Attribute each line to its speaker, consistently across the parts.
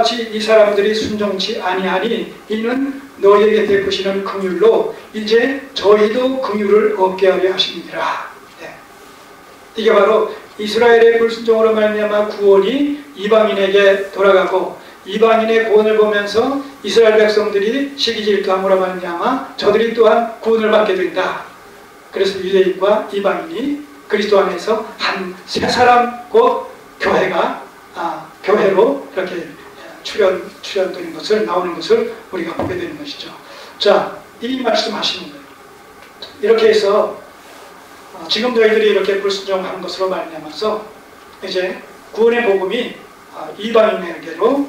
Speaker 1: 같이 이 사람들이 순종치 아니하니 이는 너희에게 베푸시는 긍휼로 이제 저희도 긍휼을 얻게 하려 하십니다. 네. 이게 바로 이스라엘의 불순종으로 말미암아 구원이 이방인에게 돌아가고 이방인의 구원을 보면서 이스라엘 백성들이 시기질투함으로 말미암아 저들이 또한 구원을 받게 된다. 그래서 유대인과 이방인이 그리스도 안에서 한 세 사람 곧 교회가 교회로 이렇게 출현되는 것을 나오는 것을 우리가 보게 되는 것이죠. 자, 이 말씀하시는 거예요. 이렇게 해서 지금 너희들이 이렇게 불순종하는 것으로 말미암아서 이제 구원의 복음이 이방인에게로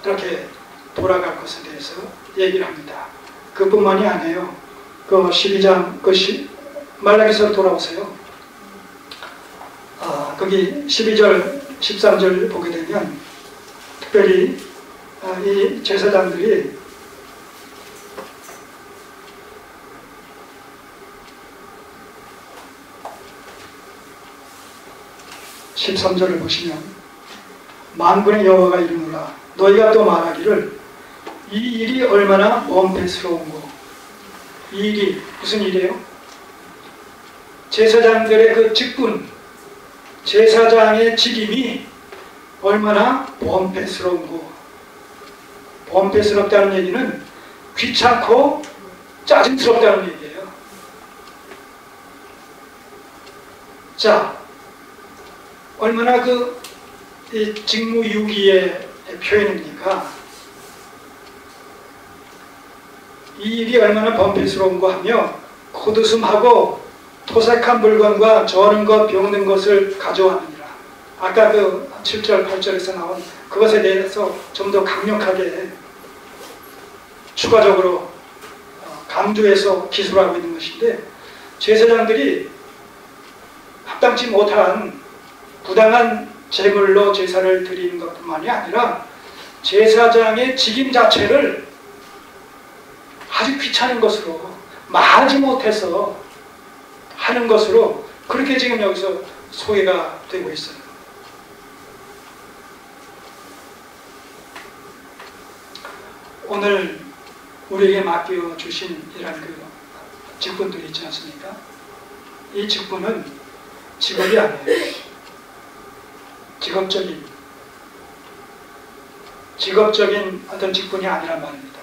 Speaker 1: 이렇게 돌아갈 것에 대해서 얘기를 합니다. 그뿐만이 아니에요. 그 12장 말라기서로 돌아오세요. 거기 12절 13절 보게 되면 특별히 이 제사장들이 (13절을) 보시면 만군의 여호와가 이르노라 너희가 또 말하기를 이 일이 얼마나 엄폐스러운고. 이 일이 무슨 일이에요? 제사장들의 그 직분, 제사장의 직임이 얼마나 범패스러운고. 범패스럽다는 얘기는 귀찮고 짜증스럽다는 얘기예요. 자, 얼마나 이 직무유기의 표현입니까? 이 일이 얼마나 범패스러운고 하며 콧웃음하고 토색한 물건과 저는 것 병든 것을 가져왔느니라. 아까 그 7절 8절에서 나온 그것에 대해서 좀 더 강력하게 추가적으로 강조해서 기술하고 있는 것인데, 제사장들이 합당치 못한 부당한 제물로 제사를 드리는 것뿐만이 아니라 제사장의 직임 자체를 아주 귀찮은 것으로 마하지 못해서 하는 것으로 그렇게 지금 여기서 소개가 되고 있어요. 오늘 우리에게 맡겨주신 이런 그 직분들이 있지 않습니까? 이 직분은 직업이 아니에요. 직업적인 어떤 직분이 아니란 말입니다.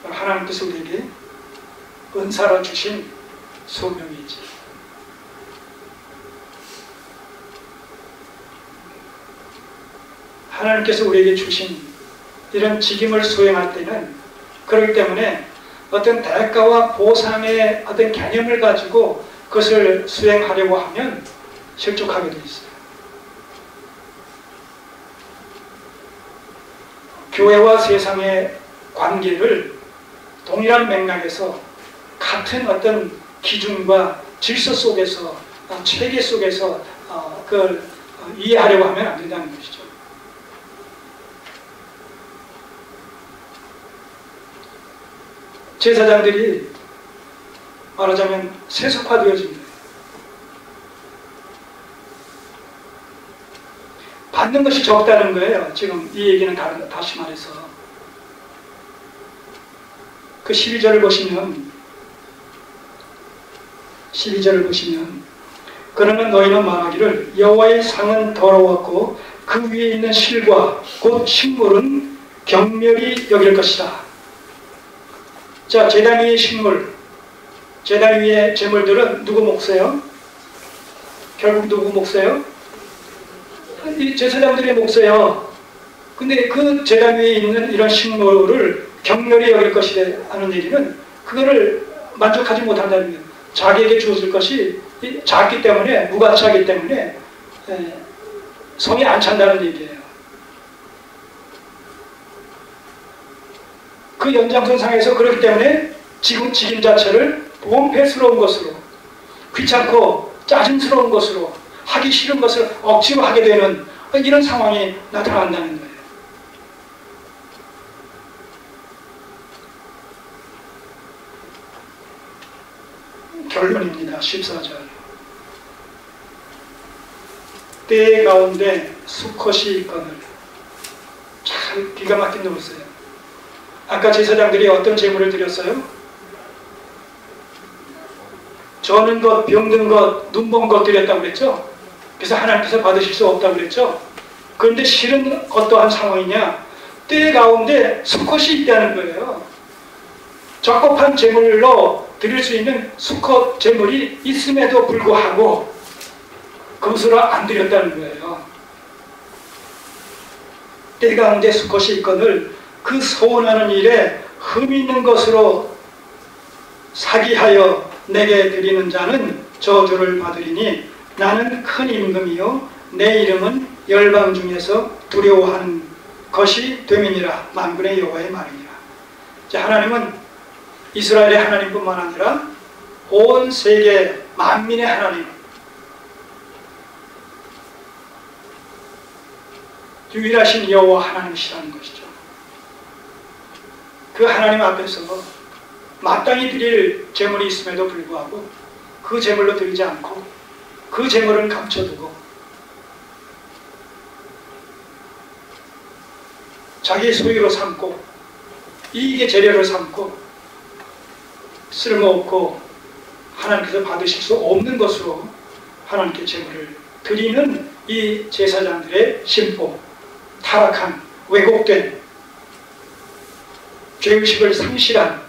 Speaker 1: 하나님께서 우리에게 은사로 주신 소명이지. 하나님께서 우리에게 주신 이런 직임을 수행할 때는 그렇기 때문에 어떤 대가와 보상의 어떤 개념을 가지고 그것을 수행하려고 하면 실족하게 되어 있어요. 교회와 세상의 관계를 동일한 맥락에서 같은 어떤 기준과 질서 속에서 체계 속에서 그걸 이해하려고 하면 안 된다는 것이죠. 제사장들이 말하자면 세속화되어집니다. 받는 것이 적다는 거예요. 지금 이 얘기는 다시 말해서 그 12절을 보시면 그러면 너희는 말하기를 여호와의 상은 더러웠고 그 위에 있는 실과 곧 식물은 경멸히 여길 것이다. 자, 제단 위의 식물, 제단 위의 제물들은 누구 몫이에요? 결국 누구 몫이에요? 이 제사장들의 몫이에요. 근데 그 제단 위에 있는 이런 식물을 경멸히 여길 것이라는 얘기는 그거를 만족하지 못한다는 거예요. 자기에게 주어질 것이 작기 때문에, 무가치하기 때문에 성이 안 찬다는 얘기예요. 그 연장선상에서 그렇기 때문에 지금 직임 자체를 범패스러운 것으로, 귀찮고 짜증스러운 것으로, 하기 싫은 것을 억지로 하게 되는 이런 상황이 나타난다는 거예요. 결론입니다. 14절. 때 가운데 수컷이 있거늘 기가 막힌 노릇이에요. 아까 제사장들이 어떤 제물을 드렸어요? 저는 것, 병든 것, 눈먼 것 드렸다고 그랬죠? 그래서 하나님께서 받으실 수 없다고 그랬죠? 그런데 실은 어떠한 상황이냐? 때 가운데 수컷이 있다는 거예요. 적합한 제물로 드릴 수 있는 수컷 제물이 있음에도 불구하고 그것으로 안 드렸다는 거예요. 때 가운데 수컷이 있거늘 그 소원하는 일에 흠 있는 것으로 사기하여 내게 드리는 자는 저주를 받으리니 나는 큰 임금이요 내 이름은 열방 중에서 두려워하는 것이 됨이니라. 만군의 여호와의 말이니라. 자, 하나님은 이스라엘의 하나님뿐만 아니라 온 세계 만민의 하나님, 유일하신 여호와 하나님이시라는 것이죠. 그 하나님 앞에서 마땅히 드릴 제물이 있음에도 불구하고 그 제물로 드리지 않고 그 제물은 감춰두고 자기 소유로 삼고 이익의 재료를 삼고 쓸모없고 하나님께서 받으실 수 없는 것으로 하나님께 제물을 드리는 이 제사장들의 심보, 타락한, 왜곡된, 죄의식을 상실한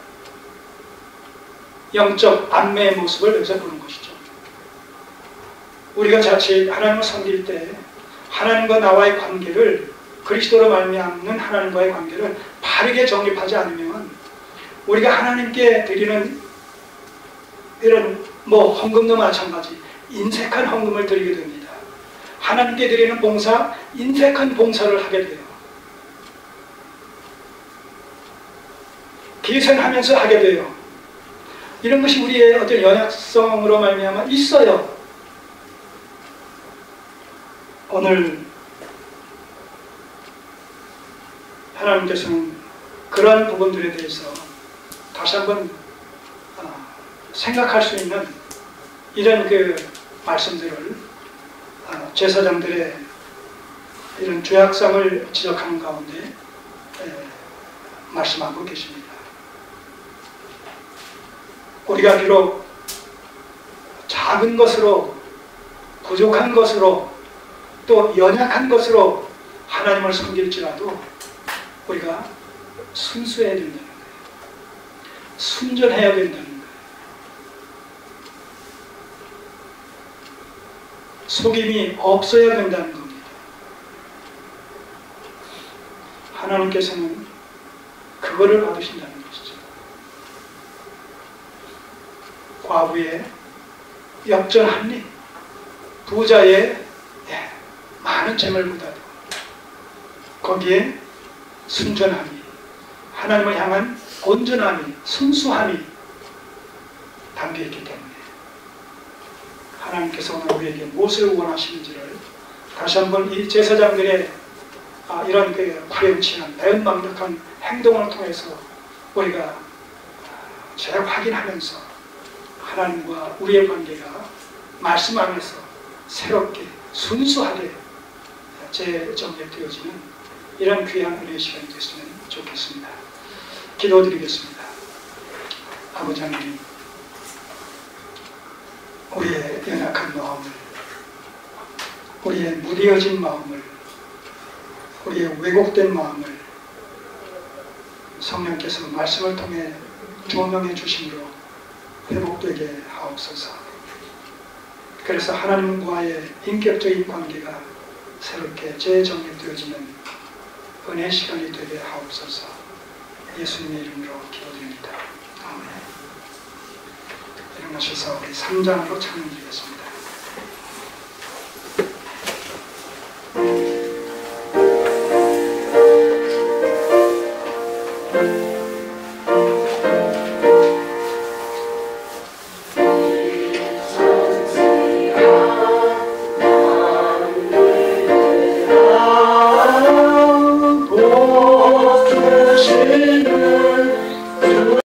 Speaker 1: 영적 안매의 모습을 여기서 보는 것이죠. 우리가 자칫 하나님을 섬길 때 하나님과 나와의 관계를, 그리스도로 말미암는 하나님과의 관계를 바르게 정립하지 않으면 우리가 하나님께 드리는 이런 헌금도 마찬가지 인색한 헌금을 드리게 됩니다. 하나님께 드리는 봉사, 인색한 봉사를 하게 돼요. 계산하면서 하게 돼요. 이런 것이 우리의 어떤 연약성으로 말미암아 있어요. 오늘 하나님께서는 그러한 부분들에 대해서 다시 한번 생각할 수 있는 이런 그 말씀들을 제사장들의 이런 죄악성을 지적하는 가운데 말씀하고 계십니다. 우리가 비록 작은 것으로, 부족한 것으로, 또 연약한 것으로 하나님을 섬길지라도 우리가 순수해야 된다는 거예요. 순전해야 된다는 거예요. 속임이 없어야 된다는 겁니다. 하나님께서는 그거를 받으신다는 것이죠. 과부의 엽전 한 입, 부자의 많은 재물보다도 거기에 순전함이, 하나님을 향한 온전함이, 순수함이 담겨있기 때문에 하나님께서 오늘 우리에게 무엇을 원하시는지를 다시 한번 이 제사장들의 이런 그 파렴치한 배은망덕한 행동을 통해서 우리가 재확인하면서 하나님과 우리의 관계가 말씀 안에서 새롭게 순수하게 재정립되어지는 이런 귀한 은혜의 시간이 됐으면 좋겠습니다. 기도드리겠습니다. 아버지 하나님, 우리의 연약한 마음을, 우리의 무뎌진 마음을, 우리의 왜곡된 마음을 성령께서 말씀을 통해 조명해 주심으로 회복되게 하옵소서. 그래서 하나님과의 인격적인 관계가 새롭게 재정립되어지는 은혜의 시간이 되게 하옵소서. 예수님의 이름으로 기도드립니다. 아멘. 일어나셔서 우리 3장으로 찬양드리겠습니다.